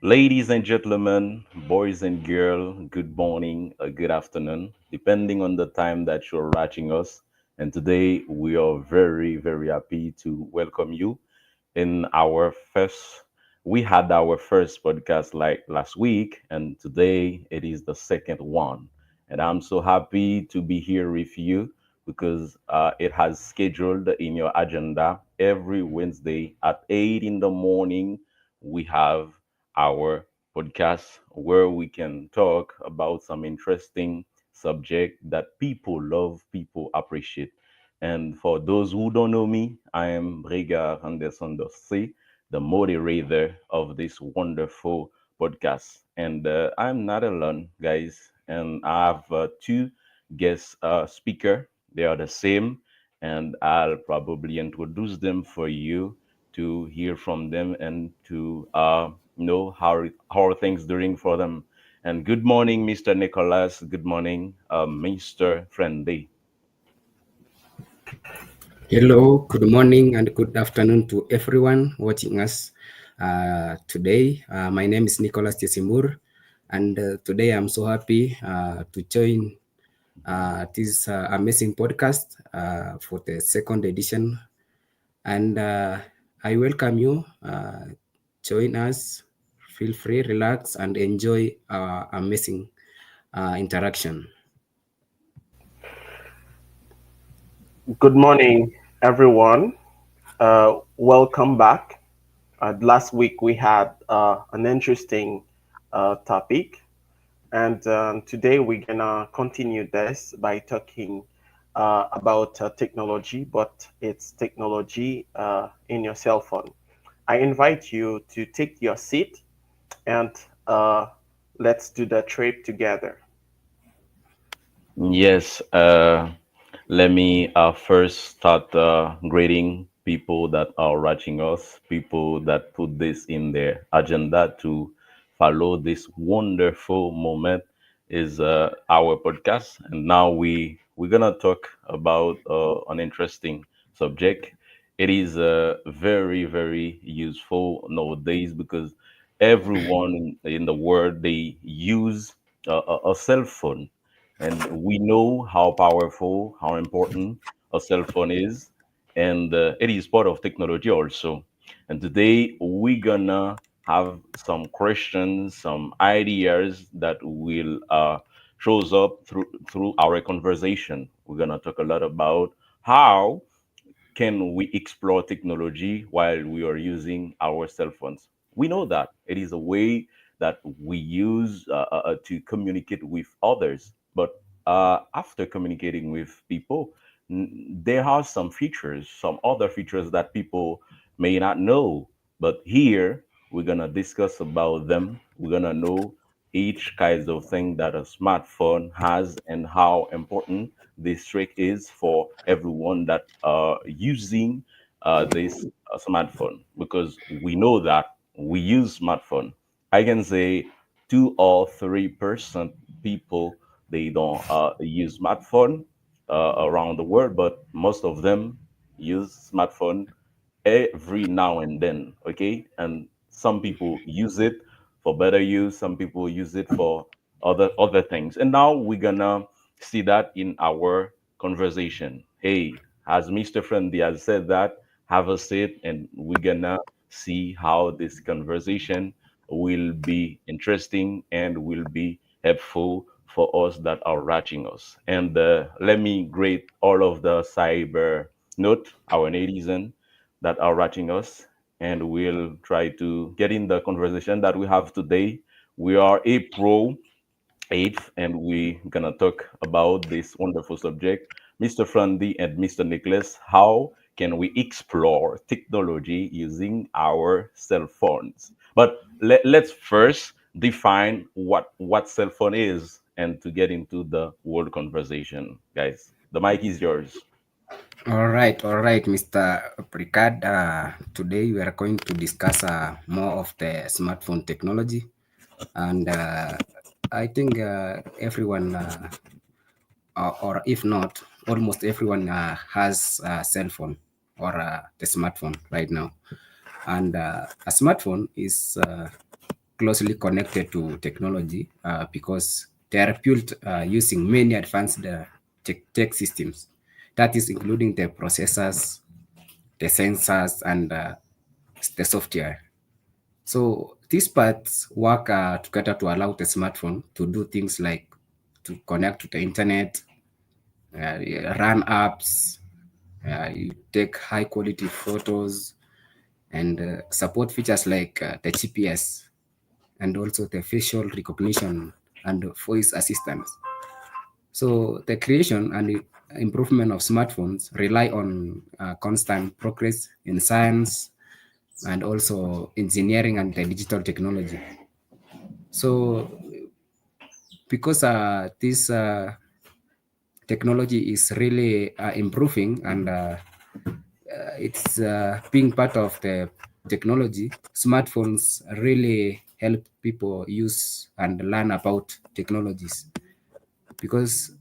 Ladies and gentlemen, boys and girls, good morning, good afternoon, depending on the time that you're watching us. And today we are very, very happy to welcome you in our first. We had our first podcast like last week, and today it is the second one. And I'm so happy to be here with you because it has scheduled in your agenda every Wednesday at 8 in the morning. We have our podcast where we can talk about some interesting subject that people love, people appreciate. And for those who don't know me, I am Brega Anderson Dossé, the moderator of this wonderful podcast. And I'm not alone, guys. And I have two guest speaker. They are the same, and I'll probably introduce them for you to hear from them and to know how are things doing for them. And good morning, Mr. Nicholas. Good morning, Mr. Friendly. Hello, good morning and good afternoon to everyone watching us today. My name is Nicholas Tesimur, and today I'm so happy to join this amazing podcast for the second edition. And I welcome you. Join us. Feel free, relax, and enjoy our amazing interaction. Good morning, everyone. Welcome back. Last week we had an interesting topic, and today we're gonna continue this by talking about technology, but it's technology in your cell phone. I invite you to take your seat and let's do the trip together. Yes, let me first start greeting people that are watching us, people that put this in their agenda to follow this wonderful moment is our podcast. And now we're gonna talk about an interesting subject. It is very, very useful nowadays because everyone in the world they use a cell phone, and we know how powerful, how important a cell phone is, and it is part of technology also. And today we're gonna have some questions, some ideas that will shows up through our conversation. We're gonna talk a lot about how can we explore technology while we are using our cell phones? We know that it is a way that we use to communicate with others. But after communicating with people, there are some features, some other features that people may not know. But here we're gonna discuss about them. We're gonna know each kinds of thing that a smartphone has and how important this trick is for everyone that are using this smartphone, because we know that we use smartphone. I can say 2 or 3% people they don't use smartphone around the world, but most of them use smartphone every now and then. Okay, and some people use it for better use, some people use it for other things. And now we're gonna see that in our conversation. Hey, as Mr. Friendly has said, that have a seat and we're gonna see how this conversation will be interesting and will be helpful for us that are watching us. And let me greet all of the cyber note, our netizen that are watching us, and we'll try to get in the conversation that we have today. We are April 8th, and we're gonna talk about this wonderful subject. Mr. Frandy and Mr. Nicholas, how can we explore technology using our cell phones? But let's first define what cell phone is and to get into the world conversation. Guys, the mic is yours. All right, Mr. Precard. Today we are going to discuss more of the smartphone technology, and I think everyone, or if not, almost everyone has a cell phone or the smartphone right now. And a smartphone is closely connected to technology because they are built using many advanced tech systems. That is including the processors, the sensors, and the software. So these parts work together to allow the smartphone to do things like to connect to the internet, run apps, you take high quality photos, and support features like the GPS and also the facial recognition and voice assistance. So the creation and improvement of smartphones rely on constant progress in science and also engineering and the digital technology. So because this technology is really improving and it's being part of the technology, smartphones really help people use and learn about technologies because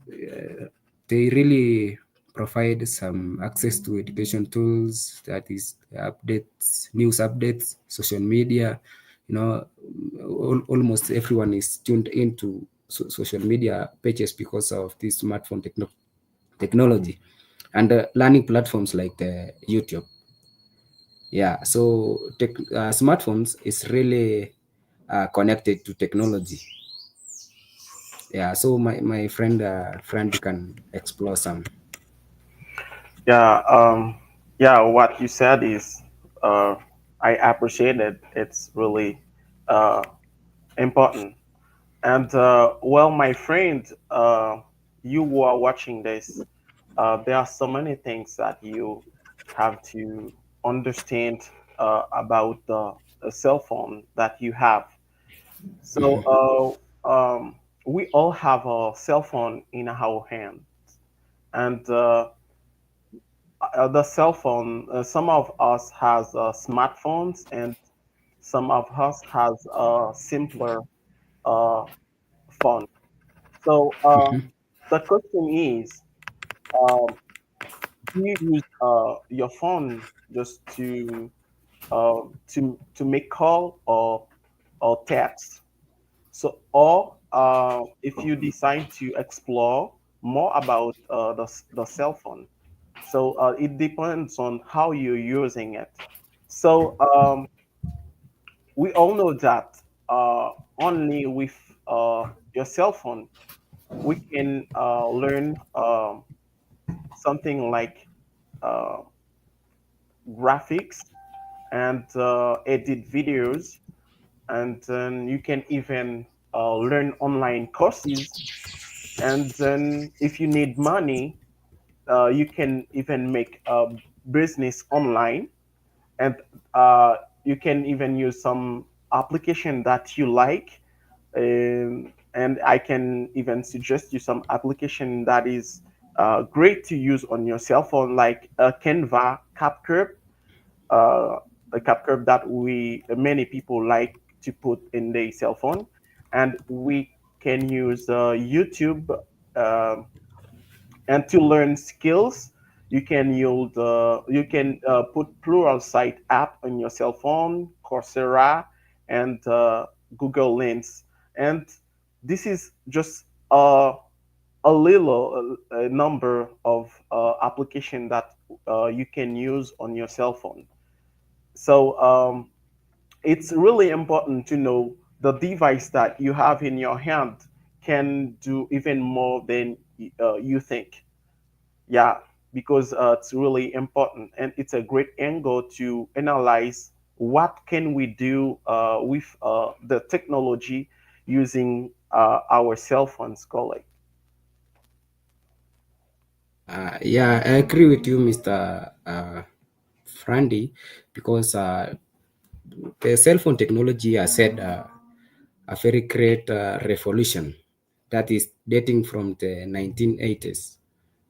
they really provide some access to education tools, that is updates, news updates, social media. You know, almost everyone is tuned into social media pages because of this smartphone technology and learning platforms like the YouTube. Yeah, so smartphones is really connected to technology. Yeah, so my friend can explore some. Yeah, yeah, what you said is, uh, I appreciate it. It's really uh, important. And well, my friend, you who are watching this, there are so many things that you have to understand about the cell phone that you have. So we all have a cell phone in our hand, and the cell phone. Some of us has smartphones, and some of us has a simpler uh, phone. So the question is, um, do you use your phone just to make call or text? So, or if you decide to explore more about the cell phone, so it depends on how you're using it. So we all know that only with your cell phone we can learn something like uh, graphics and edit videos, and then you can even learn online courses. And then if you need money, you can even make a business online, and uh, you can even use some application that you like. And I can even suggest you some application that is great to use on your cell phone, like Canva, CapCurve, uh, a CapCurve that we many people like to put in their cell phone, and we can use YouTube. um and to learn skills, you can put plural site app on your cell phone, Coursera, and Google Lens. And this is just a little a number of application that you can use on your cell phone. So it's really important to know the device that you have in your hand can do even more than you think. Yeah, because it's really important, and it's a great angle to analyze what can we do with the technology using our cell phones, colleague. Yeah, I agree with you, Mr. Frandy, because the cell phone technology has had a very great revolution that is dating from the 1980s,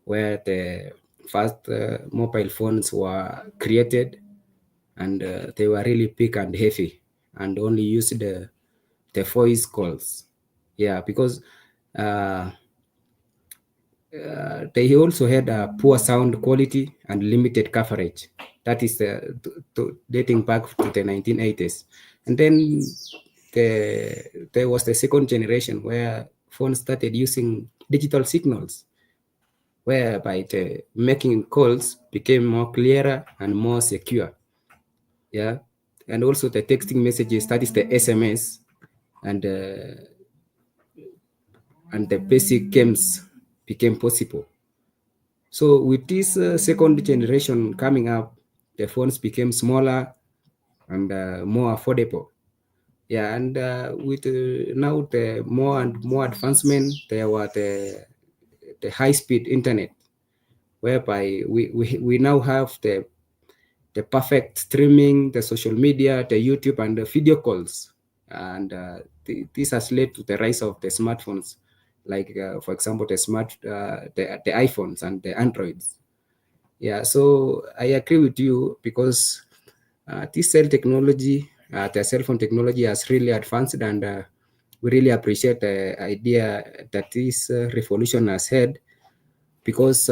where the first mobile phones were created and they were really big and heavy and only used the voice calls. Yeah, because uh, they also had a poor sound quality and limited coverage. That is dating back to the 1980s. And then there was the second generation where phones started using digital signals, whereby the making calls became more clearer and more secure. Yeah, and also the texting messages, that is the SMS, and the basic games became possible. So with this second generation coming up, the phones became smaller and more affordable. Yeah, and with now the more and more advancement, there were the high-speed internet, whereby we now have the perfect streaming, the social media, the YouTube, and the video calls. And this has led to the rise of the smartphones, like, for example, the iPhones and the Androids. Yeah, so I agree with you because the cell phone technology has really advanced, and we really appreciate the idea that this revolution has had, because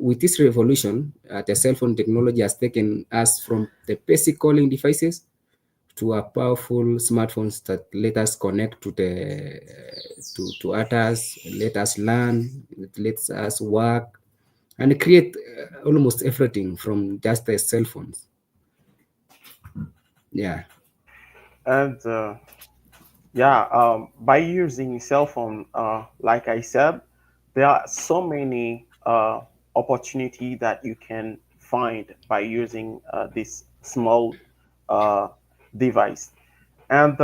with this revolution, the cell phone technology has taken us from the basic calling devices to a powerful smartphones that let us connect to others, let us learn, it lets us work and create almost everything from just the cell phones. Yeah, And yeah, by using cell phone, like I said, there are so many opportunity that you can find by using this small uh, device. And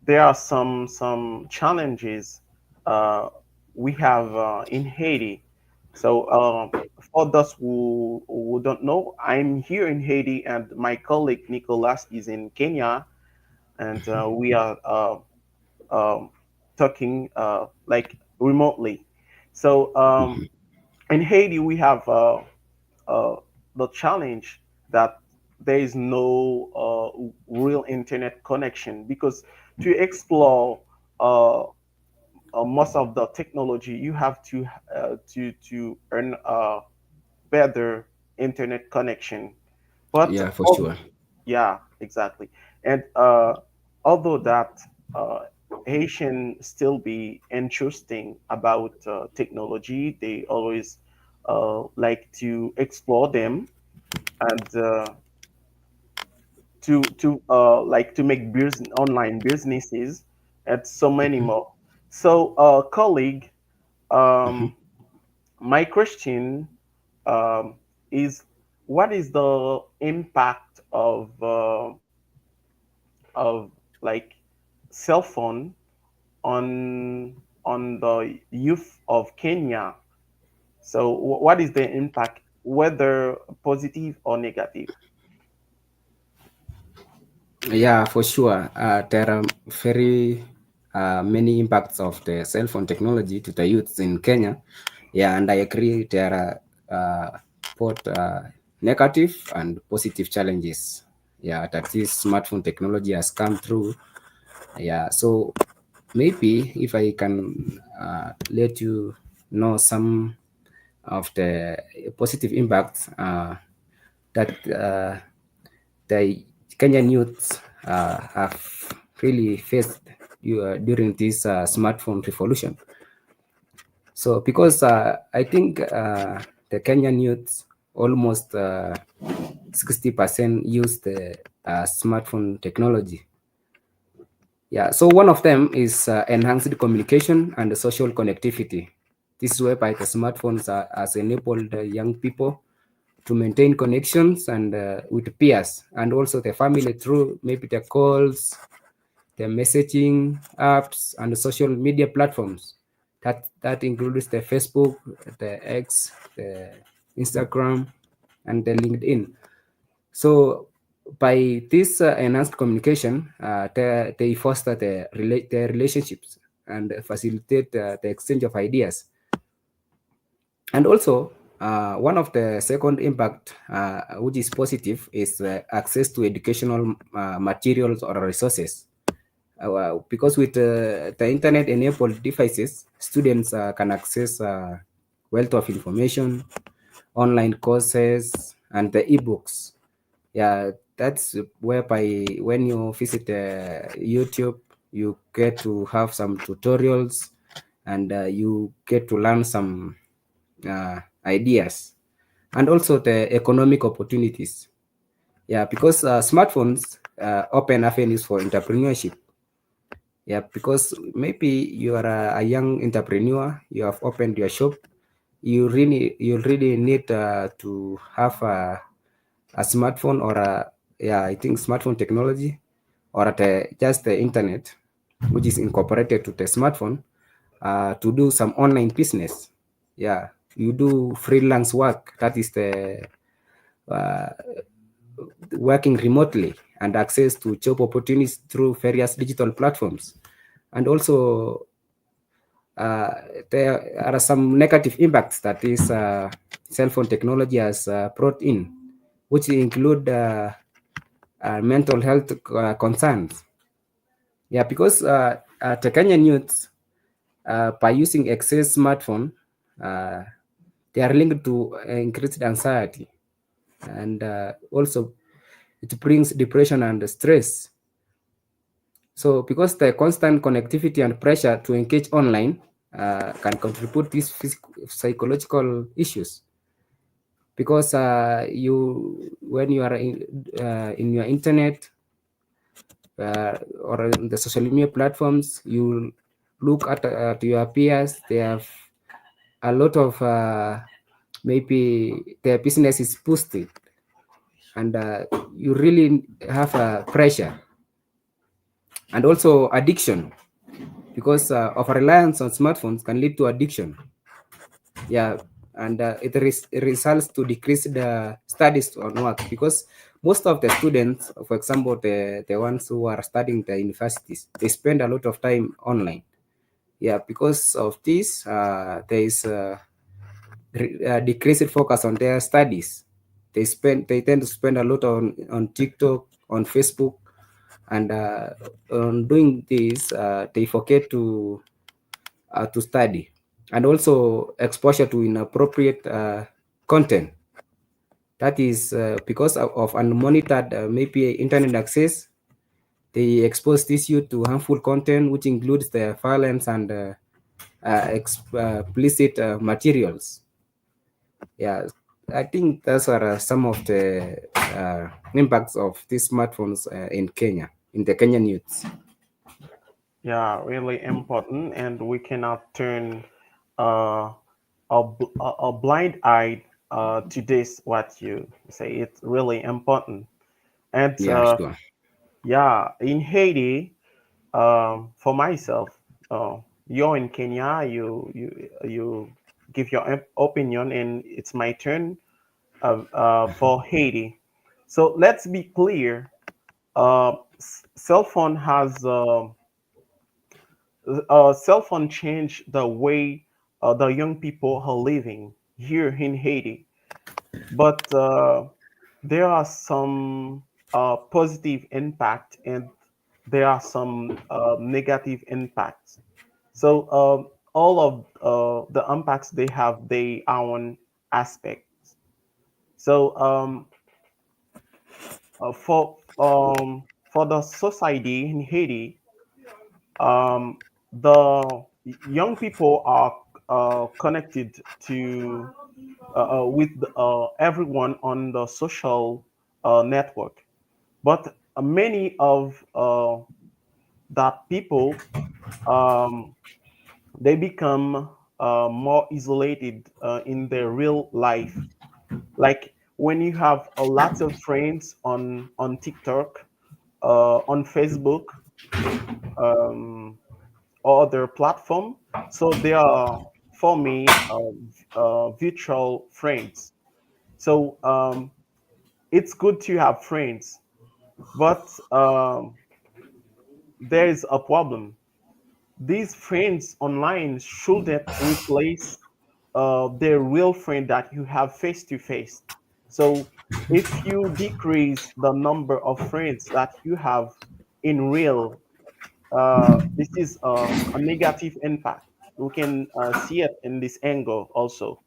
there are some challenges uh, we have in Haiti. So for those who don't know, I'm here in Haiti, and my colleague Nicolas is in Kenya, and we are um, talking like remotely. So in Haiti, we have uh, the challenge that there is no real internet connection, because to explore uh, most of the technology, you have to earn a better internet connection. But yeah, for sure. yeah, exactly. And although that uh, Haitian still be interesting about technology, they always like to explore them, and to like to make online businesses and so many more. So, colleague, um, my question um, is, what is the impact of like cell phone on the youth of Kenya? So, what is the impact, whether positive or negative? Yeah, for sure. There are very many impacts of the cell phone technology to the youths in Kenya. Yeah, and I agree there are both negative and positive challenges. Yeah, that this smartphone technology has come through. Yeah, so maybe if I can let you know some of the positive impacts that the Kenyan youths have really faced during this smartphone revolution. So, because I think the Kenyan youths almost 60% use the smartphone technology. Yeah, so one of them is enhanced communication and social connectivity. This is whereby the smartphones has enabled young people to maintain connections and with peers and also the family through maybe the calls, the messaging apps, and the social media platforms. That includes the Facebook, the X, the Instagram, and the LinkedIn. So by this enhanced communication, they foster their relationships and facilitate the exchange of ideas. And also, one of the second impact, which is positive, is access to educational materials or resources. Because with the internet-enabled devices, students can access wealth of information, online courses, and the ebooks. Yeah, that's whereby when you visit YouTube, You get to have some tutorials, and you get to learn some ideas, and also the economic opportunities. Yeah, because smartphones open avenues for entrepreneurship. Yeah, because maybe you are a young entrepreneur, you have opened your shop, you really need to have a smartphone, or a, yeah, I think smartphone technology, or just the internet, which is incorporated to the smartphone, to do some online business. Yeah, you do freelance work. That is the uh, working remotely, and access to job opportunities through various digital platforms. And also, uh, there are some negative impacts that is cell phone technology has brought in, which include mental health concerns. Yeah, because the Kenyan youths, by using excess smartphone, uh, they are linked to increased anxiety, and also it brings depression and stress. So, because the constant connectivity and pressure to engage online can contribute these psychological issues. Because when you are in your internet, or in the social media platforms, you look at your peers. They have a lot of maybe their business is boosted, and you really have a pressure, and also addiction, because of reliance on smartphones can lead to addiction. Yeah, and it results to decrease the studies on work, because most of the students, for example, the ones who are studying the universities, they spend a lot of time online. Yeah, because of this, there is decreased focus on their studies. They tend to spend a lot on TikTok, on Facebook, and on doing this, they forget to study, and also exposure to inappropriate content. That is because of unmonitored maybe internet access. They expose this youth to harmful content, which includes the violence and explicit materials. Yeah, I think those are some of the impacts of these smartphones in Kenya, in the Kenyan youths. Yeah, really important, and we cannot turn uh, a blind eye to this. What you say, it's really important. And Yeah, sure. yeah, in Haiti, for myself, you're in Kenya. You give your opinion, and it's my turn for Haiti. So let's be clear. Cell phone has cell phone changed the way the young people are living here in Haiti. But there are some positive impact, and there are some negative impacts. So all of the impacts they have, they own aspects. So for the society in Haiti, the young people are connected to with everyone on the social network, but many of that people, um, they become more isolated in their real life. Like when you have a lot of friends on TikTok, on Facebook, um, or other platform, so they are forming virtual friends. So it's good to have friends, but there is a problem. These friends online shouldn't replace the real friend that you have face to face. So if you decrease the number of friends that you have in real, this is a negative impact. We can see it in this angle also.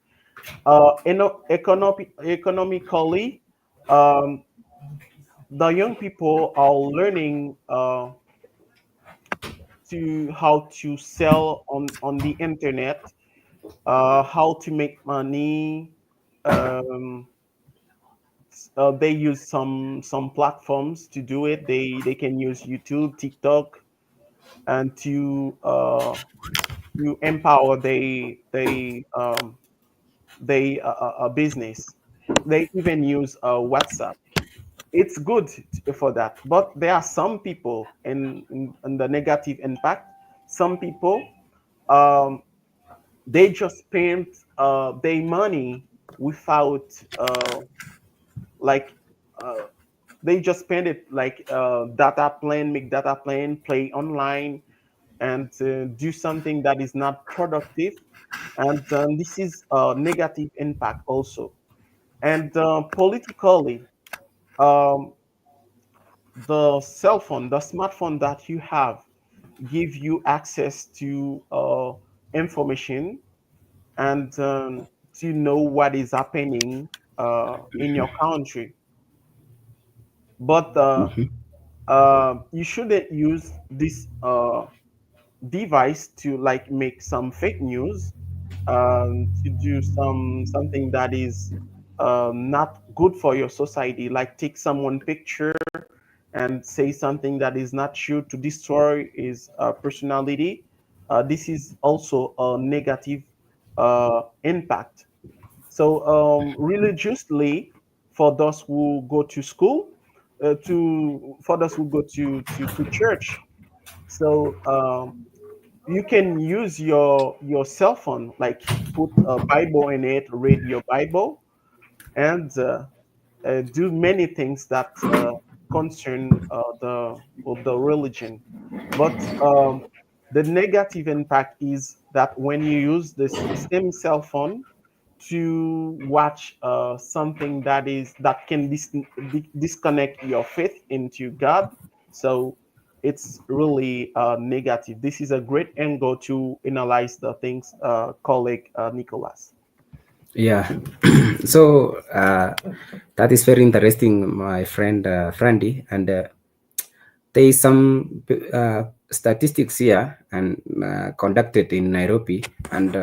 Economically, um, the young people are learning to how to sell on the internet, how to make money. Um, they use some platforms to do it. They can use YouTube, TikTok, and to empower they business. They even use WhatsApp. It's good for that, but there are some people in the negative impact. Some people, um, they just spend their money without like uh, they just spend it like data plan, make data plan, play online, and do something that is not productive. And this is a negative impact also. And politically, um, the cell phone, the smartphone that you have, give you access to information and to know what is happening in your country. But you shouldn't use this device to like make some fake news, to do something that is not good for your society, like take someone picture and say something that is not true to destroy his personality. This is also a negative impact. So religiously, for those who go to school, to for those who go to church, so you can use your cell phone, like put a Bible in it, read your Bible, and do many things that concern the religion. But the negative impact is that when you use this same cell phone to watch something that can disconnect your faith into God, so it's really negative. This is a great angle to analyze the things, colleague Nicholas. Yeah. So that is very interesting, my friend Frandy. And there is some statistics here and conducted in Nairobi, and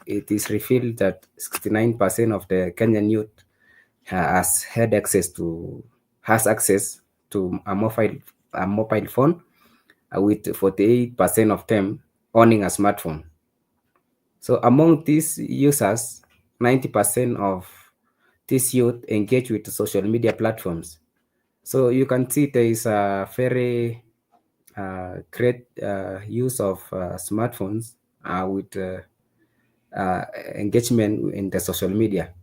it is revealed that 69% of the Kenyan youth has had access to has access to a mobile phone, with 48% of them owning a smartphone. So among these users, 90% of these youth engage with social media platforms. So you can see there is a very great use of smartphones with uh, engagement in the social media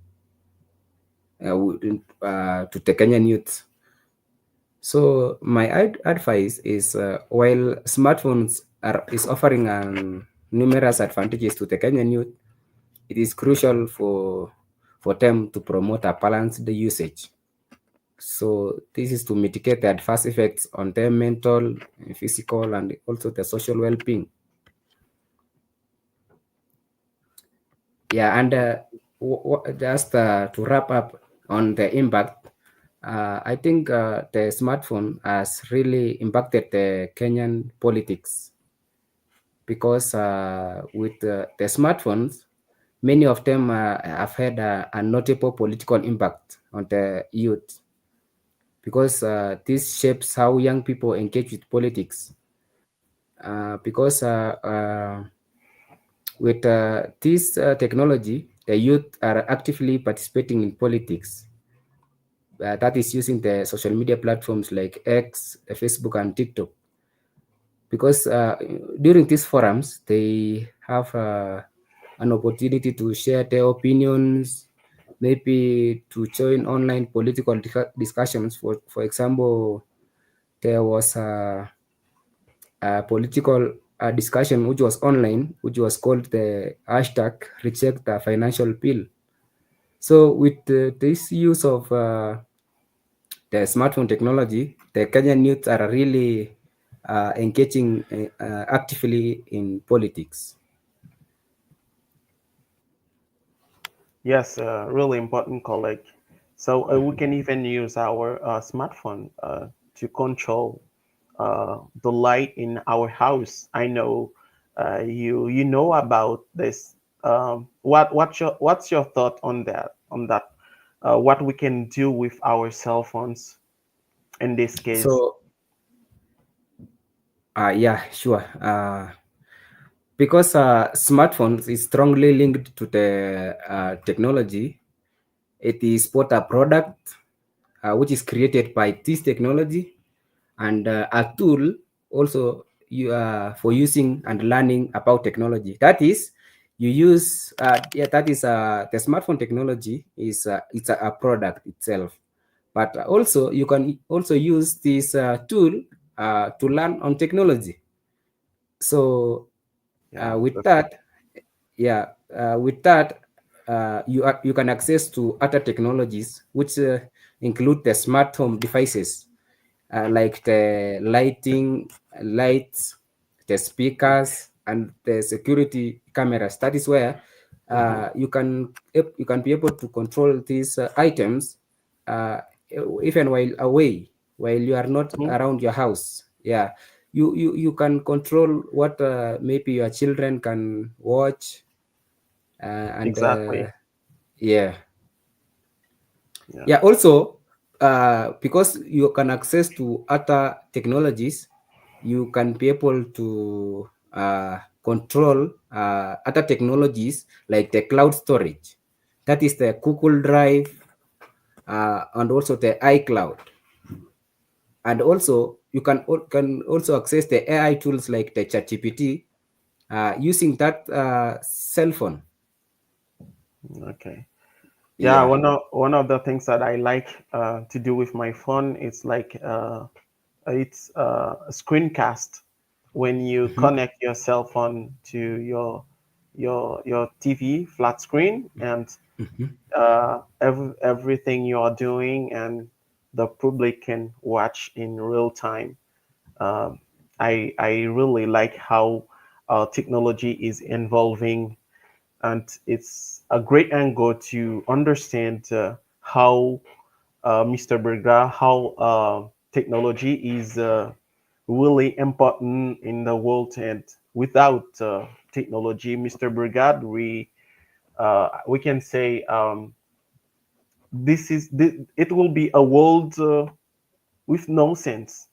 to the Kenyan youth. So my advice is, while smartphones is offering numerous advantages to the Kenyan youth, it is crucial for them to promote a balanced usage. So this is to mitigate the adverse effects on their mental, physical, and also the social well-being. Yeah, and just to wrap up on the impact, I think the smartphone has really impacted the Kenyan politics, because with the smartphones, many of them have had a notable political impact on the youth, because this shapes how young people engage with politics. Because with this technology, the youth are actively participating in politics. That is using the social media platforms like X, Facebook, and TikTok. Because during these forums, they have an opportunity to share their opinions, maybe to join online political discussions. For example, there was a political discussion which was online, which was called the hashtag reject the financial bill. So with this use of the smartphone technology, the Kenyan youth are really engaging actively in politics. Yes, really important, colleague. So we can even use our smartphone to control the light in our house. I know you know about this. What's your thought on that? What we can do with our cell phones in this case? So, yeah, sure. Because smartphones is strongly linked to the technology. It is both a product which is created by this technology and a tool also for using and learning about technology. That is, you use yeah, that is the smartphone technology is it's a product itself, but also you can also use this tool to learn on technology. So Yeah, with that's that, yeah, with that, you can access to other technologies which include the smart home devices like the lights, the speakers, and the security cameras. That is where hmm you can be able to control these items uh, even while away, while you are not hmm around your house. Yeah, you can control what maybe your children can watch and exactly. yeah. Yeah. Yeah, also, because you can access to other technologies, you can be able to control other technologies like the cloud storage. That is the Google Drive and also the iCloud. And also, you can also access the AI tools like the ChatGPT using that cell phone. Okay. Yeah, Yeah. one of the things that I like to do with my phone is like it's a screencast. When you Mhm, connect your cell phone to your TV flat screen, and mhm. everything you are doing, and the public can watch in real time. Um, I really like how technology is evolving, and it's a great angle to understand how Mr. Berger, how technology is really important in the world, and without technology, Mr. Berger, we can say it will be a world with no sense.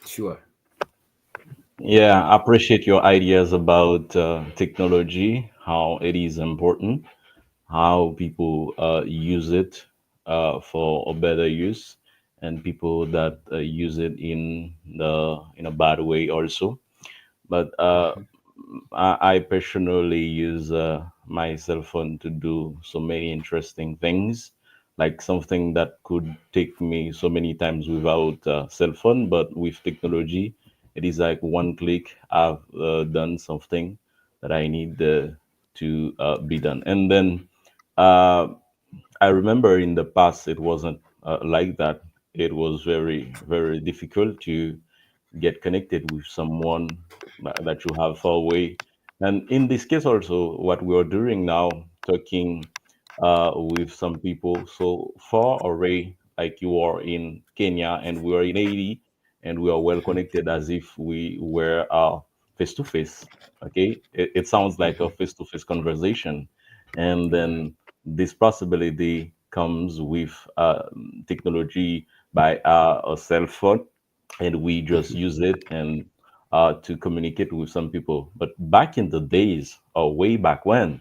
Sure. Yeah, I appreciate your ideas about technology, how it is important, how people use it for a better use, and people that use it in a bad way also. But I personally use my cell phone to do so many interesting things, like something that could take me so many times without cell phone, but with technology, it is like one click. I've done something that I need to be done, and then uh, I remember in the past it wasn't like that. It was very, very difficult to get connected with someone that you have far away. And in this case, also, what we are doing now, talking with some people so far away, like you are in Kenya and we are in Haiti, and we are well connected as if we were face to face. Okay, it sounds like a face to face conversation, and Yeah. then this possibility comes with technology by a cell phone, and we just use it and to communicate with some people. But back in the days, or way back when,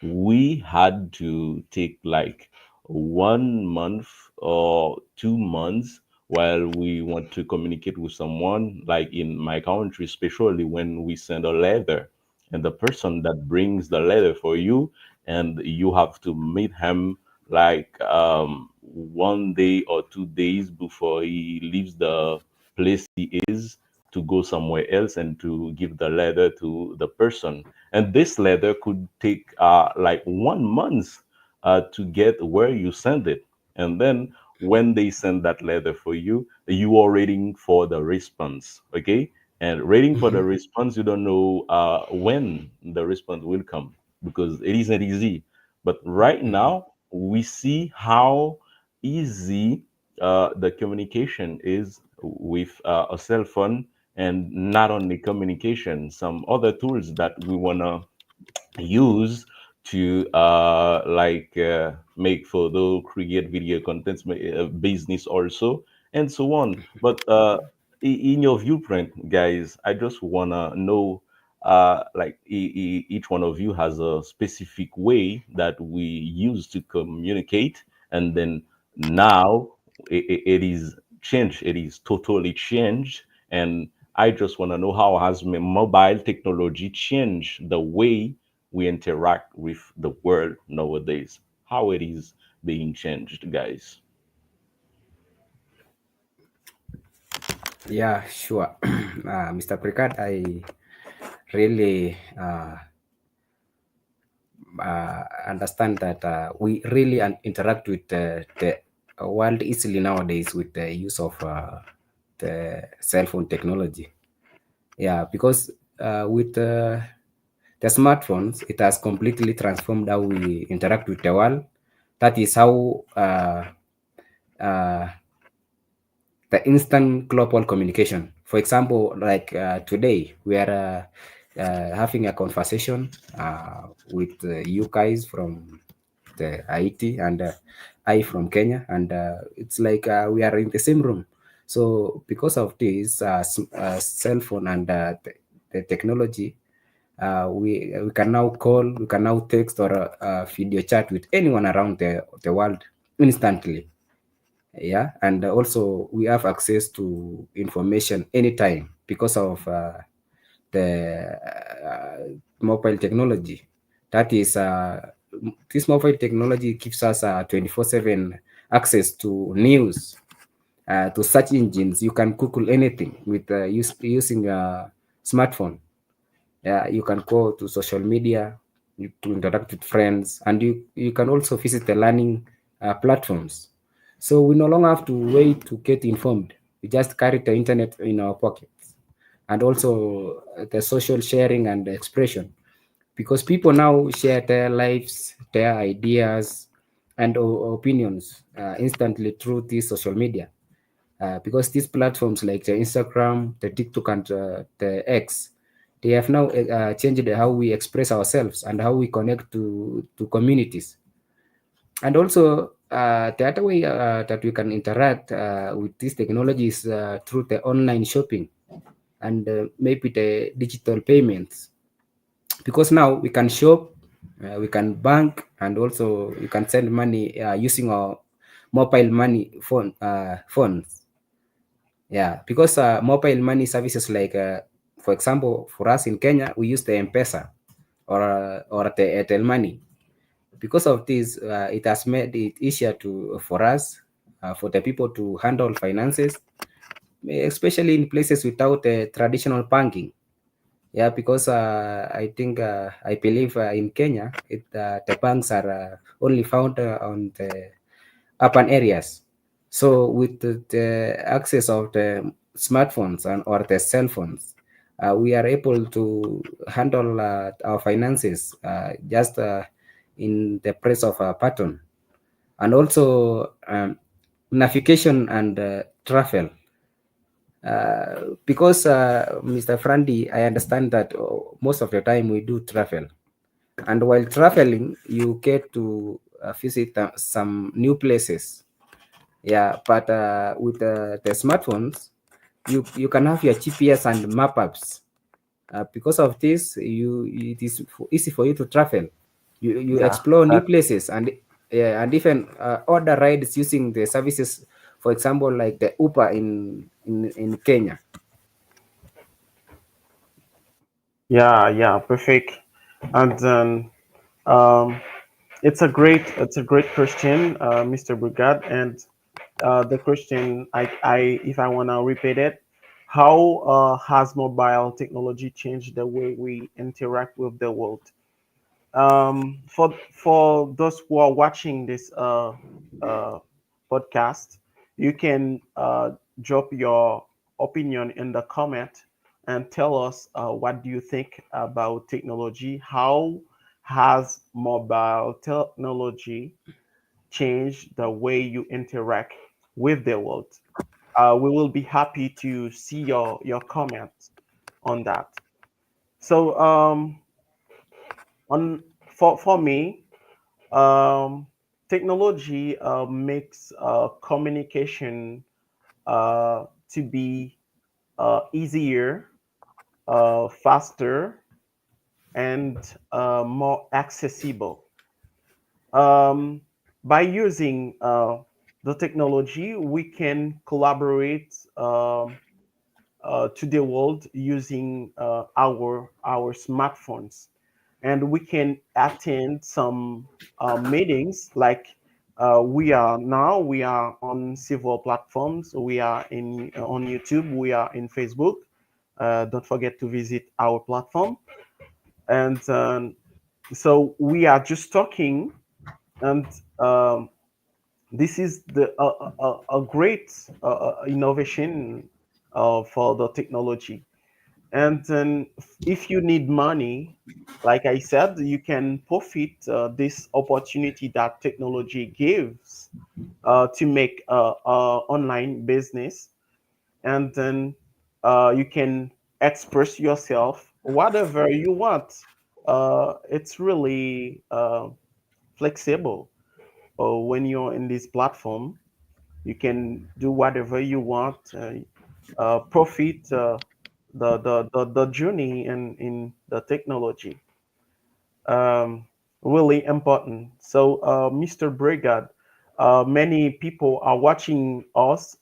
we had to take like 1 month or 2 months while we want to communicate with someone, like in my country, especially when we send a letter, and the person that brings the letter for you, and you have to meet him like 1 day or 2 days before he leaves the place he is to go somewhere else and to give the letter to the person. And this letter could take like 1 month to get where you send it. And then when they send that letter for you, you are waiting for the response. Okay. And waiting for the Mhm, response, you don't know when the response will come, because it isn't easy. But right mhm. now, we see how easy the communication is with a cell phone, and not only communication, some other tools that we wanna use to make photo, create video contents, business also, and so on. But in your viewpoint, guys, I just wanna know, each one of you has a specific way that we use to communicate, and then now it is changed. It is totally changed, and I just want to know how has mobile technology changed the way we interact with the world nowadays. How it is being changed, guys. Yeah, sure. Mr. Precard, I really understand that we really interact with the world easily nowadays with the use of the cell phone technology. Yeah, because with the smartphones, it has completely transformed how we interact with the world. That is how uh, the instant global communication. For example, like today, we are having a conversation with you guys from the Haiti and I from Kenya, and it's like we are in the same room. So because of this cell phone and the technology, we can now call, we can now text or video chat with anyone around the world instantly. Yeah, and also we have access to information anytime because of the mobile technology. That is this mobile technology gives us 24/7 access to news, to search engines. You can google anything with using a smartphone. Yeah, you can go to social media to interact with friends, and you can also visit the learning platforms. So we no longer have to wait to get informed. We just carry the internet in our pockets, and also the social sharing and the expression, because people now share their lives, their ideas, and opinions instantly through this social media. Because these platforms like the Instagram, the TikTok, and the X, they have now changed how we express ourselves and how we connect to communities. And also, the other way that we can interact with these technologies through the online shopping and maybe the digital payments. Because now we can shop, we can bank, and also you can send money using our mobile money phones. Yeah, because mobile money services like, for example, for us in Kenya, we use the M-Pesa or the Airtel Money. Because of this, it has made it easier to for us, for the people to handle finances, especially in places without traditional banking. Yeah, because I believe in Kenya, the banks are only found on the urban areas. So with the access of the smartphones and or the cell phones, we are able to handle our finances just in the press of a button, and also navigation and travel. Because Mr. Frandy, I understand that most of the time we do travel, and while traveling, you get to visit some new places. Yeah, but with the smartphones, you can have your GPS and map apps. Because of this, it is easy for you to travel. You Yeah, explore new that places, and and even order rides using the services, for example, like the Uber in Kenya. yeah, perfect. And then um, it's a great question, Mr. Brigad. And the question, if I wanna repeat it, how has mobile technology changed the way we interact with the world? For those who are watching this uh, podcast, you can drop your opinion in the comment and tell us what do you think about technology. How has mobile technology changed the way you interact with the world? We will be happy to see your comments on that. So on for me, um, technology makes communication to be easier, faster, and more accessible. Um, by using the technology, we can collaborate to the world using our smartphones, and we can attend some meetings like we are on several platforms. We are in on YouTube. We are in Facebook. Don't forget to visit our platform. And so we are just talking, and this is a great innovation for the technology. And then if you need money, like I said, you can profit this opportunity that technology gives to make online business. And then you can express yourself whatever you want. It's really flexible. When you're in this platform, you can do whatever you want, profit the journey in the technology. Um, Really important. So, Mr. Brigad, many people are watching us.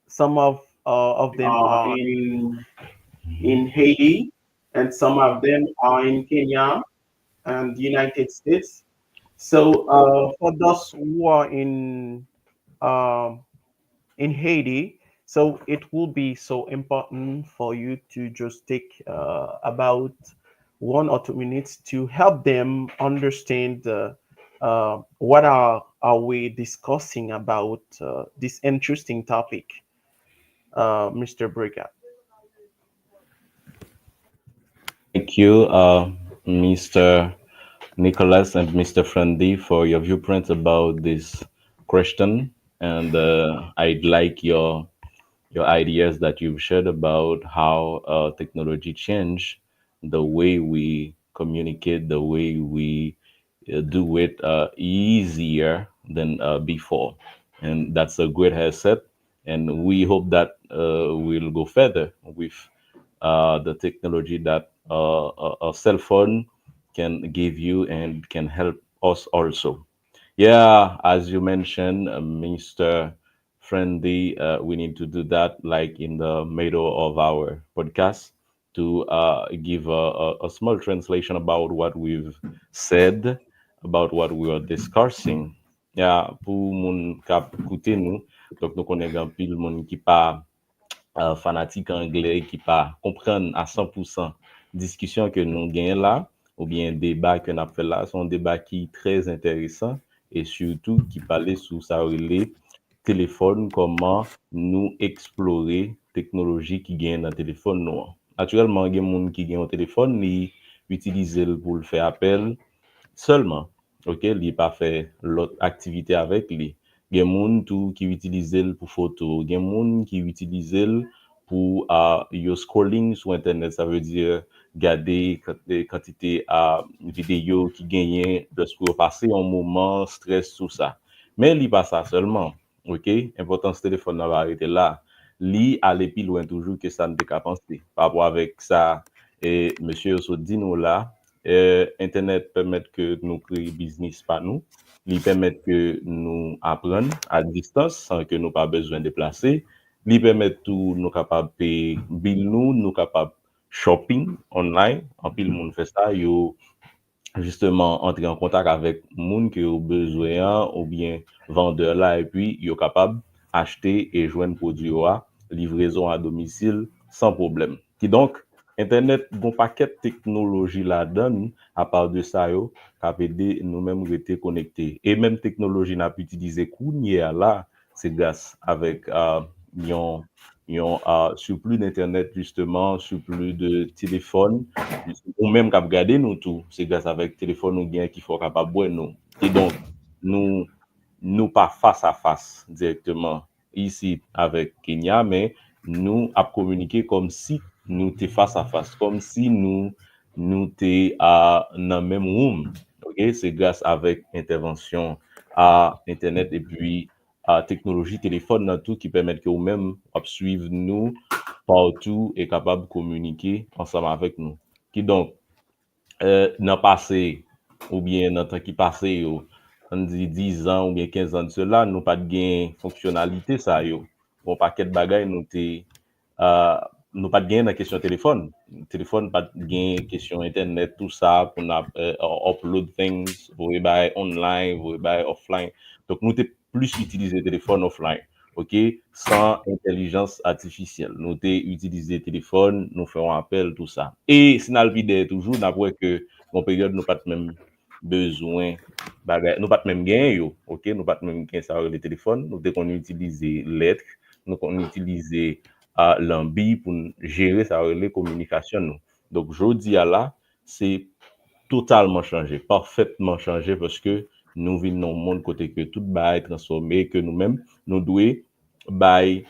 Some of them are in Haiti, and some of them are in Kenya and United States. So, for those who are um, in Haiti, so it will be so important for you to just take about 1 or 2 minutes to help them understand what are we discussing about this interesting topic, Mr. Briga. Thank you, Mr. Nicholas and Mr. Friendly, for your viewpoints about this question. And I'd like your ideas that you've shared about how technology changed the way we communicate, the way we do it easier than before. And that's a great asset. And we hope that we'll go further with the technology that a cell phone can give you and can help us also. Yeah, as you mentioned, Mr. Friendly, we need to do that like in the middle of our podcast to give a small translation about what we've said, about what we were discussing. Yeah, pour moun kap koute nou, donc nou konen gan pil moun ki pa fanatique anglais qui pas comprendre à 100% discussion que nous gagnons là ou bien débat que nous avons fait là, sont débat qui est très intéressant et surtout qui parlait sur ça relé téléphone, comment nous explorer technologie qui gagne dans le téléphone nous. Naturellement, il y a des gens qui gagnent un téléphone, ils utilisent pour le faire appel seulement. OK, li pas fait l'autre activité avec lui. Gen moun tout qui utilise l pour photo, gen moun qui utilise l pour yo scrolling sur internet, ça veut dire garder quantité vidéo qui gagne de ce pour passer un moment stress tout ça. Mais li pas ça seulement. OK, importance téléphone n'a pas arrêté là. Li aller plus loin toujours que ça ne peut pas penser. Par rapport avec ça et monsieur so dit nous là Internet permet que nous créions business par nous. Il permet que nous apprenions à distance sans que nous pas besoin de déplacer. Il permet tout nous capables de payer bill nous capables shopping online. En pile monde fait ça, yo justement entrer en contact avec moun qui ont besoin ou bien vendeur là et puis yo capable acheter et joindre produit à livraison à domicile sans problème. Qui donc internet bon paquet de technologie là donne à part de ça yo cap aider nous mêmes rester connectés et même technologie n'a pu utiliser kounya là c'est grâce avec yon surplus d'internet justement surplus de téléphone ou même qu'à regarder nous tout, c'est grâce avec téléphone ou bien qu'il faut capable boire nous. Et donc, nous pas face à face directement. ici avec Kenya, mais nous à communiquer comme si nous étions face à face, comme si nous étions dans le même room. Ok, c'est grâce avec intervention à Internet et puis à technologie téléphone dans tout qui permettent que vous-même suivre nous partout et capable de communiquer ensemble avec nous. Qui donc dans le passé, ou bien dans le temps qui passé, on dit 10 ans ou bien 15 ans de cela, nous pas de gain fonctionnalité ça yo. Bon paquet de bagages euh, nous pas de gain dans la question téléphone. Téléphone pas de gain question internet tout ça pour upload things, vous buy online, vous buy offline. Donc nous t'es plus utiliser téléphone offline. OK, sans intelligence artificielle. Nous t'es utiliser téléphone, nous ferons appel tout ça. Et si nous le vide toujours d'après que mon période nous pas de même besoin nous pas de même gain yo. OK, nous pas de même gain ça le téléphone, nous qu'on utiliser lettres, nous qu'on utiliser l'ambi pour gérer ça les communications nous. Donc je dis à là, c'est totalement changé, parfaitement changé parce que nous vivons dans un monde côté que tout va être transformé, que nous-mêmes, nous devons bailler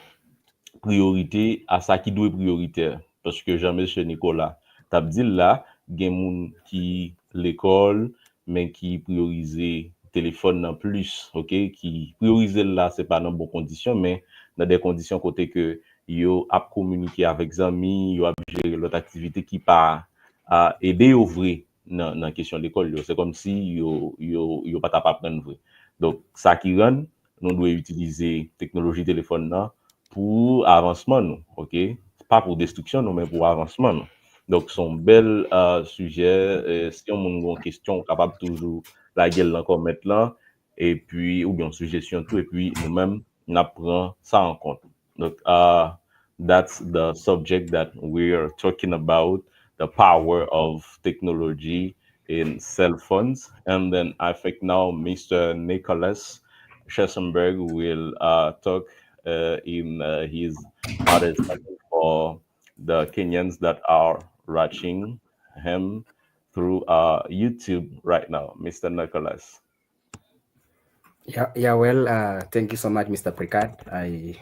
priorité à ça qui doit être prioritaire. Parce que Jean-Monsieur Nicolas, t'as dit là, il y a des gens qui l'école, mais qui priorisent téléphone en plus, ok? Qui priorisent là, c'est pas dans de bonnes conditions, mais dans des conditions côté que yo a communiquer avec amis, yo a gérer l'autre activité qui pas à aider au vrai dans la question de l'école. C'est comme si yo pas apprendre vrai. Donc, ça qui rend, nous devons utiliser technologie téléphone là pour avancement nous, ok? Pas pour destruction nous, mais pour avancement nous. Donc, son bel sujet, si on a une question, capable toujours la gueule encore mettre là, et puis, ou bien suggestion tout, et puis nous-mêmes, on apprend ça en compte. Donc, that's the subject that we are talking about, the power of technology in cell phones. And then I think now Mr. Nicholas Schessenberg will talk in his mother tongue for the Kenyans that are watching him through YouTube right now, Mr. Nicholas. Yeah, well, thank you so much, Mr. Precard. I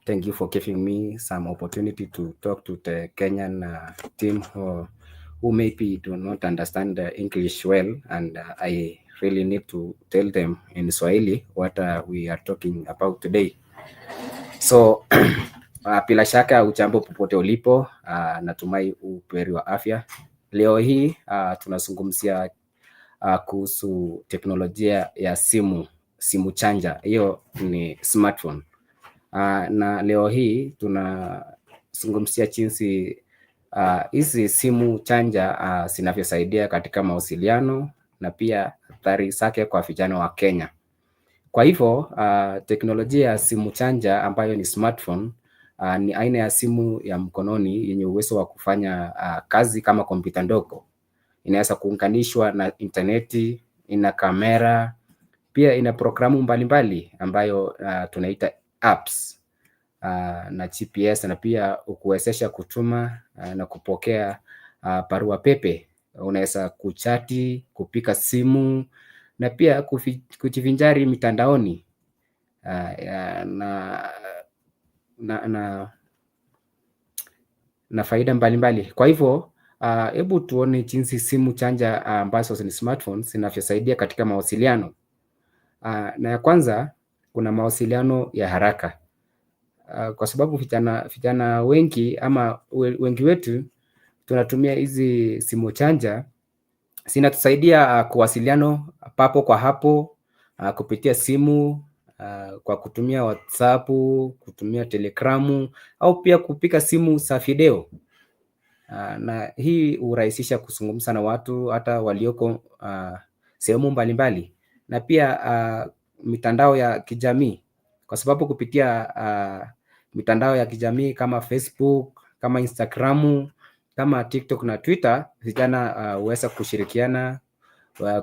thank you for giving me some opportunity to talk to the Kenyan team who maybe do not understand English well, and I really need to tell them in Swahili what we are talking about today. So bila shaka ujambo popote ulipo, natumai uperi wa afya. Leo hii tunazungumzia kuhusu teknolojia ya simu chanja, hiyo ni smartphone. Na leo hii tunazungumzia jinsi hizi simu chanja zinavyosaidia katika mawasiliano na pia athari zake kwa vijana wa Kenya. Kwa hivyo teknolojia ya simu chanja ambayo ni smartphone ni aina ya simu ya mkononi yenye uwezo wa kufanya kazi kama kompyuta ndogo. Inaweza kuunganishwa na interneti, ina kamera, pia ina programu mbalimbali ambayo tunaita apps na GPS, na pia ukuwezesha kutuma na kupokea barua pepe. Unaweza kuchati, kupika simu na pia kujivinjari mitandaoni na faida mbalimbali. Kwa hivyo hebu tuone jinsi simu chanja ambazo ni smartphones zinavyosaidia katika mawasiliano. Na ya kwanza kuna mawasiliano ya haraka. Kwa sababu vijana wengi ama wengi wetu tunatumia hizi simu chanja, zinatusaidia kuwasiliano papo kwa hapo kupitia simu, kwa kutumia WhatsApp, kutumia Telegramu au pia kupika simu za video. Na hii hurahisisha kuzungumza na watu hata walioko sehemu mbalimbali, na pia mitandao ya kijamii, kwa sababu kupitia mitandao ya kijamii kama Facebook, kama Instagramu, kama TikTok na Twitter, vijana huweza kushirikiana,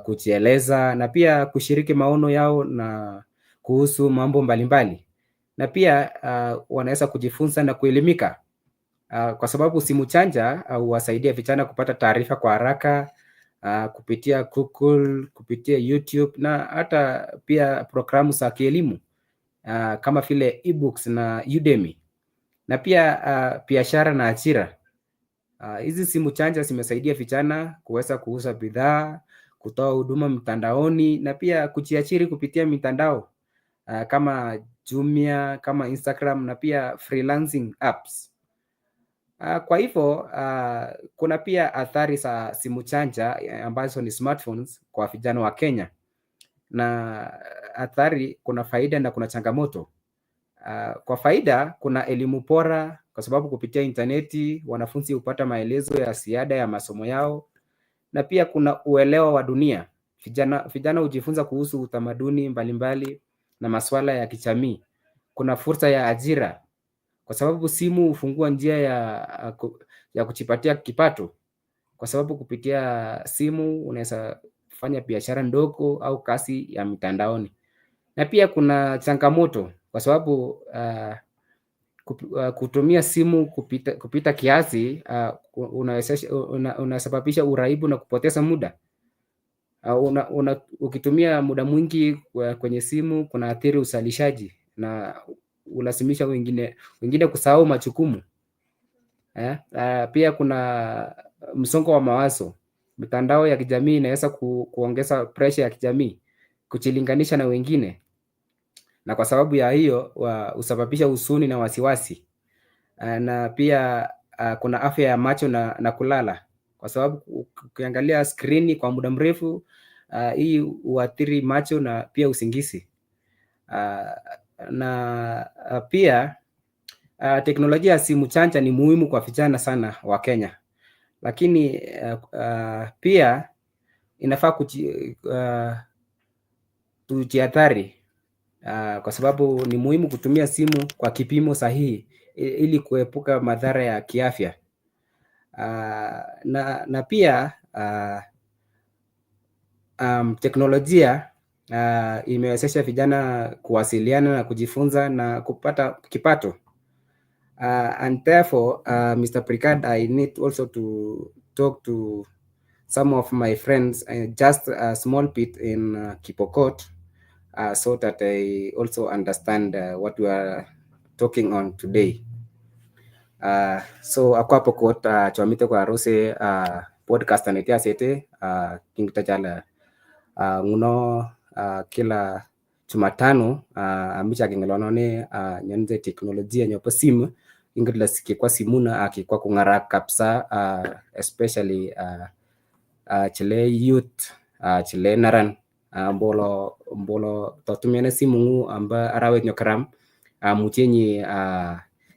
kujieleza na pia kushiriki maono yao na kuhusu mambo mbalimbali, na pia wanaweza kujifunza na kuelimika. Kwa sababu simu chanja huwasaidia vijana kupata taarifa kwa haraka kupitia Google, kupitia YouTube na hata pia programu za kielimu. kama vile ebooks na Udemy, na pia biashara na ajira. Hizi simu chanja zimesaidia vijana kuweza kuuza bidhaa, kutoa huduma mtandaoni na pia kujiajiri kupitia mitandao kama Jumia, kama Instagram na pia freelancing apps. Kwa hivyo kuna pia athari za simu chanja ambazo ni smartphones kwa vijana wa Kenya, na athari, kuna faida na kuna changamoto. Kwa faida, kuna elimu bora kwa sababu kupitia intaneti wanafunzi hupata maelezo ya ziada ya masomo yao, na pia kuna uelewa wa dunia. Vijana hujifunza kuhusu utamaduni mbalimbali na masuala ya kijamii. Kuna fursa ya ajira kwa sababu simu hufungua njia ya kujipatia kipato, kwa sababu kupitia simu unaweza fanya biashara ndogo au kazi ya mitandaoni. Na pia kuna changamoto kwa sababu kutumia simu kupita kiasi unasababisha uraibu na kupoteza muda. Ukitumia muda mwingi kwenye simu kuna athiri uzalishaji na ulazimisha wengine kusahau majukumu. Pia kuna msongo wa mawazo. Mitandao ya kijamii inaweza kuongeza pressure ya kijamii, kujilinganisha na wengine, na kwa sababu ya hiyo husababisha huzuni na wasiwasi. Na pia kuna afya ya macho na kulala, kwa sababu ukiangalia skrini kwa muda mrefu hii huathiri macho na pia usingizi. Na pia teknolojia ya simu chanja ni muhimu kwa vijana sana wa Kenya, lakini pia inafaa tujihadhari, kwa sababu ni muhimu kutumia simu kwa kipimo sahihi ili kuepuka madhara ya kiafya. Na pia teknolojia imewezesha vijana kuwasiliana na kujifunza na kupata kipato. And therefore, Mr. Precard, I need also to talk to some of my friends, just a small bit in Kipokot, so that I also understand what we are talking on today. So ako Pokot chomite kwa rose podcast anitia sete kingita chala nguno kila Jumatano amicha kingelono ne nyonze teknolojia nyopo simu ingila siki kwa simuna akikwa kungara kapsa, especially chile youth, chile naran mbolo totumene simu amba arawet nyokram muchenyi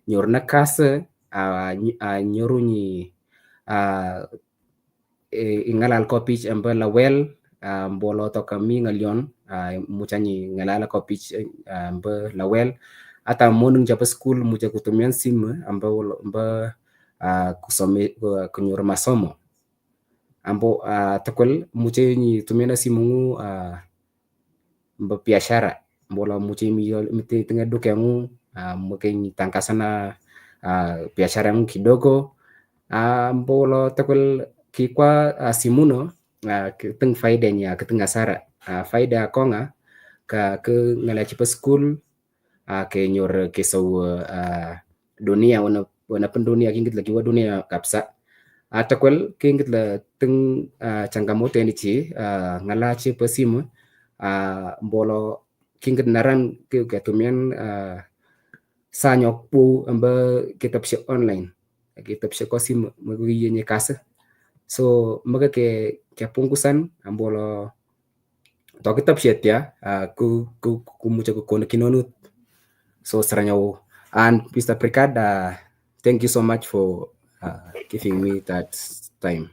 nyorna kase nyorunyi ingalal ko pitch amba lawel mbolo to kami ngalion muchanyi ngalala ko pitch amba lawel ata monung japa school mucha kutumia simu amba kusome kunyor masomo ambo takol muchenyi tumia simu amba biashara mbolo muchenyi mite tenga duke yangu mungkin tangkasana biashara yangu kidogo mbolo takol kikwa simuno keteng faidanya keteng asara. Faida konga ke ngalachi pa school ke nyor ke sau dunia wana pendunia kingit lagi wa dunia kapsa atakwal kingit la teng changamoto ni chi ngalachi pa simu mbolo kingit naran ke tumian sanyok pu amba kitab sya online kitab sya ko simu magiyenye kasa. So maga ke pungusan ambolo to kitab sya ya ku mucha ku kono kinonut so saranyaw. And Mr. Precard, thank you so much for giving me that time.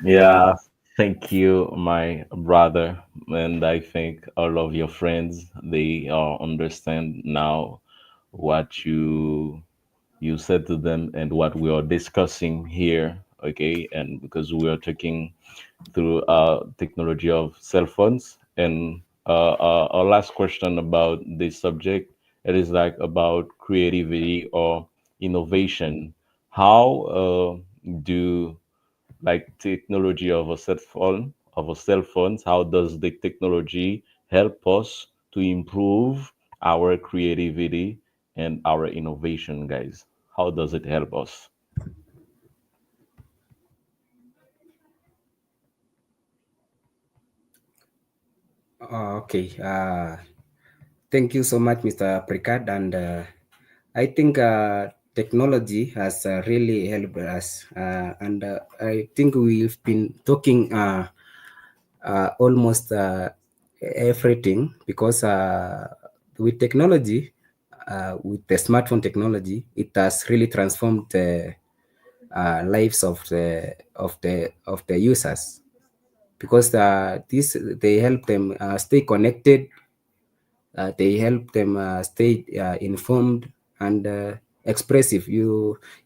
Yeah, thank you, my brother. And I think all of your friends, they understand now what you said to them and what we are discussing here. Okay, and because we are talking through technology of cell phones, and our last question about this subject, it is like about creativity or innovation. How do like technology of a cell phones, how does the technology help us to improve our creativity, and our innovation, guys? How does it help us? Okay. Thank you so much, Mr. Precard. And I think technology has really helped us. And I think we've been talking almost everything because with technology, with the smartphone technology, it has really transformed the lives of the users because this they help them stay connected. They help them stay informed and expressive.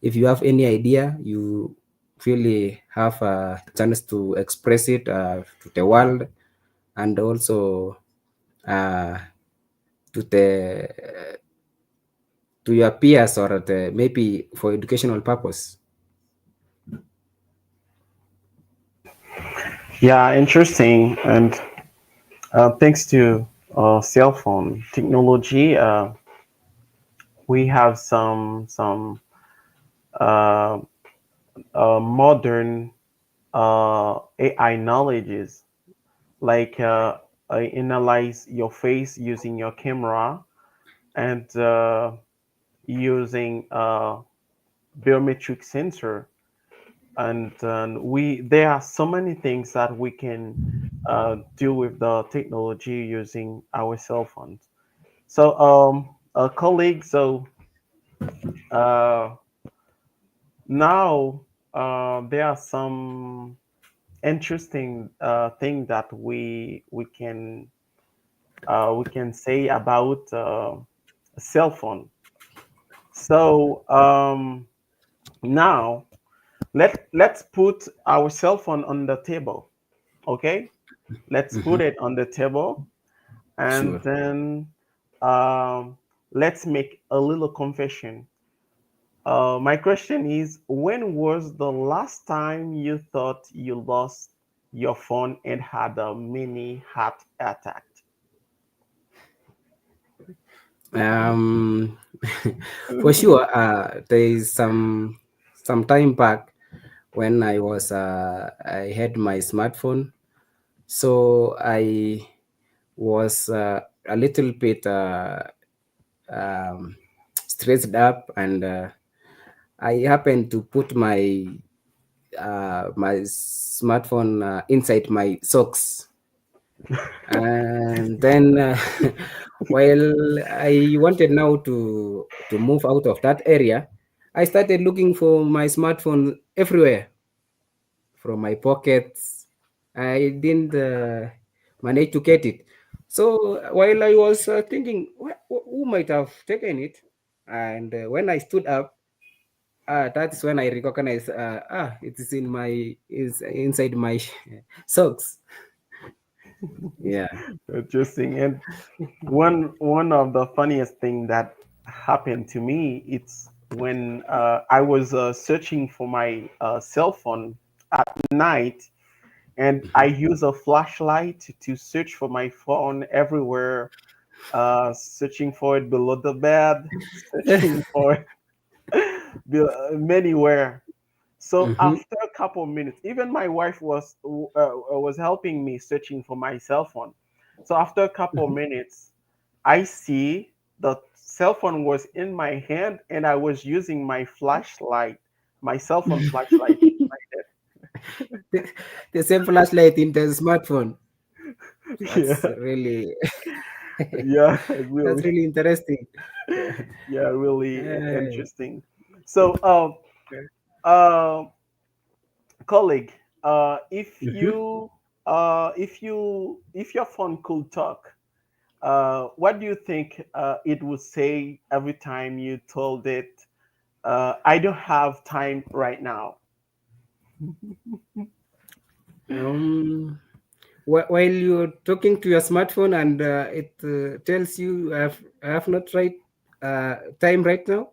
If you have any idea, you really have a chance to express it to the world and also uh, to the to your peers or maybe for educational purpose. Yeah, interesting. And thanks to cell phone technology, we have some uh, modern AI knowledges like analyze your face using your camera and using biometric sensor and we there are so many things that we can do with the technology using our cell phones. So a colleague, so uh, now there are some interesting thing that we can say about a cell phone. So now let's put our cell phone on the table. Okay, let's put Mhm. it on the table, and Sure. then um, let's make a little confession. My question is, when was the last time you thought you lost your phone and had a mini heart attack? Um, for sure, there is some time back when I had my smartphone, so I was a little bit um, stressed up, and I happened to put my smartphone inside my socks, and then while I wanted now to move out of that area, I started looking for my smartphone everywhere from my pockets. I didn't manage to get it. So while I was thinking, who might have taken it? And when I stood up, that's when I recognized, it is inside my socks. Yeah. Interesting. And one of the funniest thing that happened to me, it's when I was searching for my cell phone at night, and I use a flashlight to search for my phone everywhere, searching for it below the bed, searching for it anywhere. So Mhm. after a couple of minutes, even my wife was helping me searching for my cell phone. So after a couple of minutes, I see the cell phone was in my hand and I was using my flashlight, my cell phone flashlight. the, the same flashlight in the smartphone. That's Yeah, really yeah, that's really, really interesting. yeah, really Uh, interesting. So, uh, colleague, mhm. if your phone could talk, what do you think it would say every time you told it, "I don't have time right now"? um, while you're talking to your smartphone and it tells you I have not right time right now.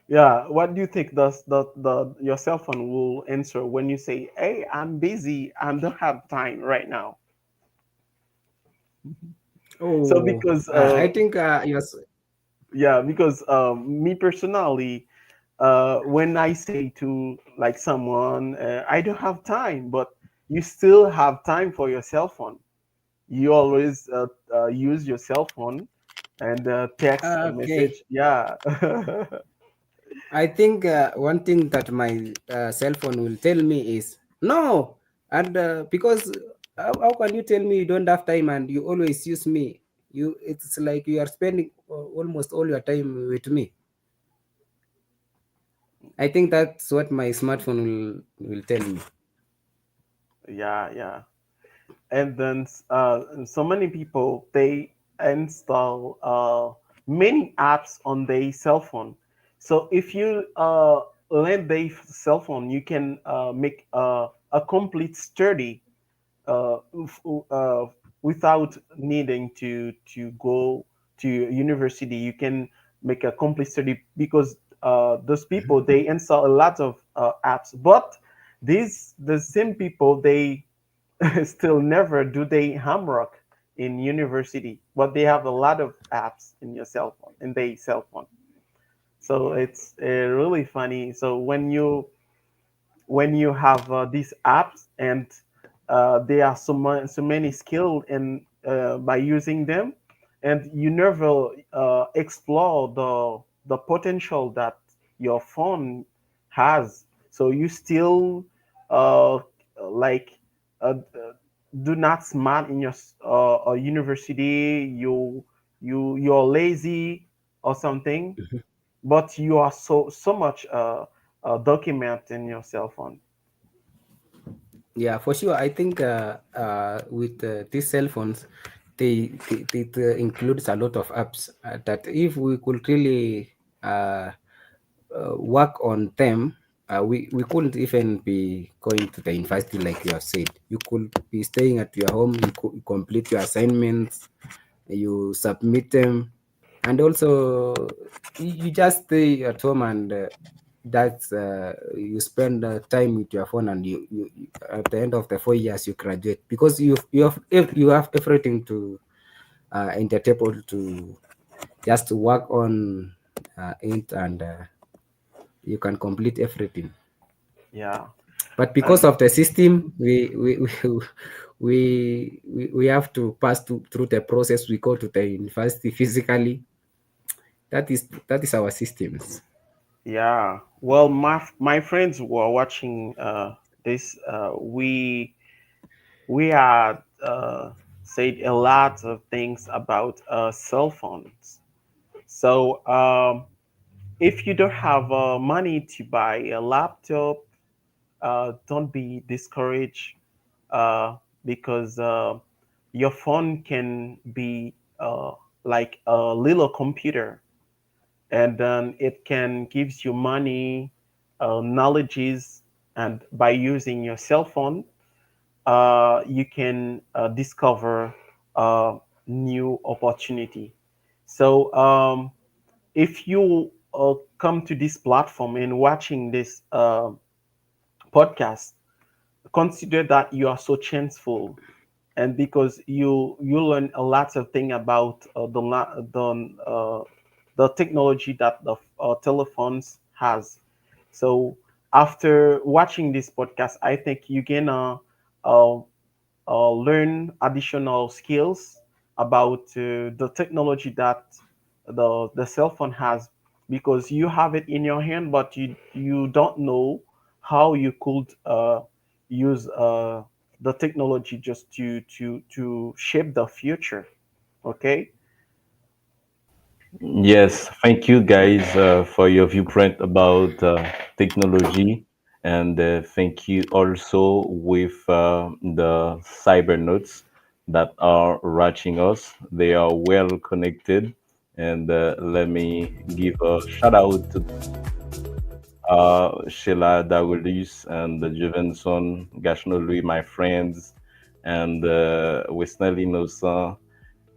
Yeah, what do you think the your cell phone will answer when you say, "Hey, I'm busy. I don't have time right now"? So Oh, because I think yes. yeah, because me personally, when I say to like someone, I don't have time, but you still have time for your cell phone. You always use your cell phone and text a Okay. message. Yeah. I think one thing that my cell phone will tell me is no, and because how can you tell me you don't have time and you always use me? You, it's like you are spending almost all your time with me. I think that's what my smartphone will tell me. Yeah, yeah. And then so many people they install many apps on their cell phone. So if you lend their cell phone, you can make a complete study f- without needing to go to university. You can make a complete study because those people they install a lot of apps, but these the same people they still never do they homework in university, but they have a lot of apps in your cell phone, in their cell phone. So it's really funny. So when you have these apps and there are so many skills in by using them, and you never explore the potential that your phone has. So you still uh, like do not smart in your university. You're lazy or something, but you are so much document in your cell phone. Yeah, for sure. I think with these cell phones, it includes a lot of apps that if we could really uh, work on them, we couldn't even be going to the university like you have said. You could be staying at your home, you could complete your assignments, you submit them, and also you just stay at home and that's you spend time with your phone and at the end of the 4 years you graduate because you have everything to in the table to just work on it and you can complete everything. Yeah. But because of the system, we have to pass through the process. We go to the university physically. That is our systems. Yeah. Well, my friends were watching this. We had said a lot of things about cell phones. So if you don't have money to buy a laptop, don't be discouraged because your phone can be like a little computer, and then it can gives you money, knowledges, and by using your cell phone, you can discover new opportunity. So if you come to this platform and watching this podcast, consider that you are so chanceful, and because you learn a lot of thing about the technology that the telephones has. So after watching this podcast, I think you can uh, learn additional skills about the technology that the cell phone has, because you have it in your hand, but you don't know how you could use the technology just to shape the future. Okay. Yes, thank you guys for your viewpoint about technology, and thank you also with the cybernauts that are watching us. They are well connected, and let me give a shout out to Sheila Dawilis and Juvenson Gashnolui, my friends, and Wisnel Innocent,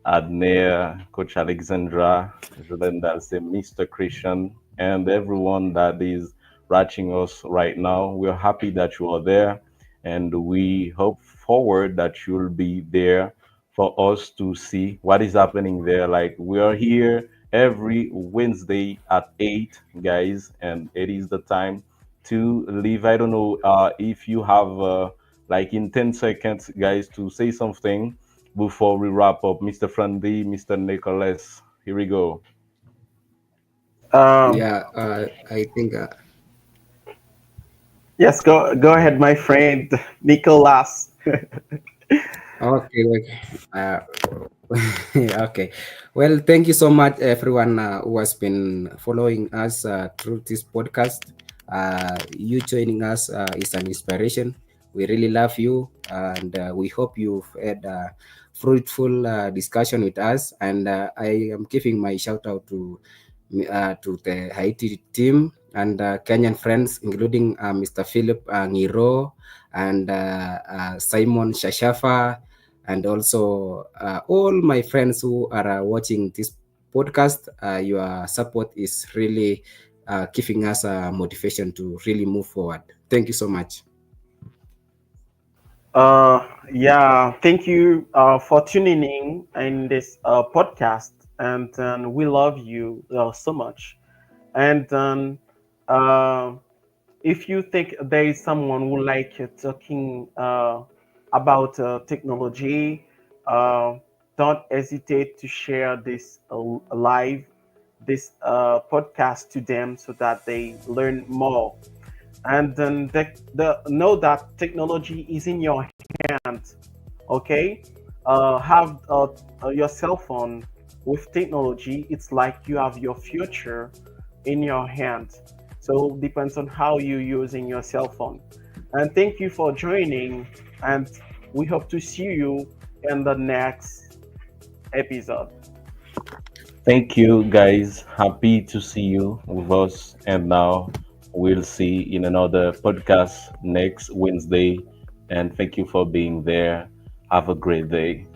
Adner, Coach Alexandra, Jordan Dalse, Mr. Christian, and everyone that is watching us right now. We're happy that you are there, and we hope forward that you'll be there for us to see what is happening there. Like we are here every Wednesday at 8, guys, and it is the time to leave. I don't know if you have like in 10 seconds, guys, to say something before we wrap up. Mr. Frandy, Mr. Nicholas, here we go. Um, Yeah, I think yes, go ahead, my friend Nicholas. okay, okay. Okay. Well, thank you so much, everyone who has been following us through this podcast. You joining us is an inspiration. We really love you, and we hope you've had a fruitful discussion with us. And I am giving my shout out to the Haiti team and Kenyan friends, including Mr. Philip Ngiro and Simon Shashafa, and also all my friends who are watching this podcast. Your support is really giving us a motivation to really move forward. Thank you so much. Yeah, thank you for tuning in this podcast, and we love you so much. And uh, if you think there is someone who like talking about technology, uh, don't hesitate to share this live, this podcast to them so that they learn more. And then the know that technology is in your hand. Okay, have your cell phone with technology. It's like you have your future in your hand. So depends on how you using your cell phone. And thank you for joining. And we hope to see you in the next episode. Thank you, guys. Happy to see you with us. And now we'll see in another podcast next Wednesday. And thank you for being there. Have a great day.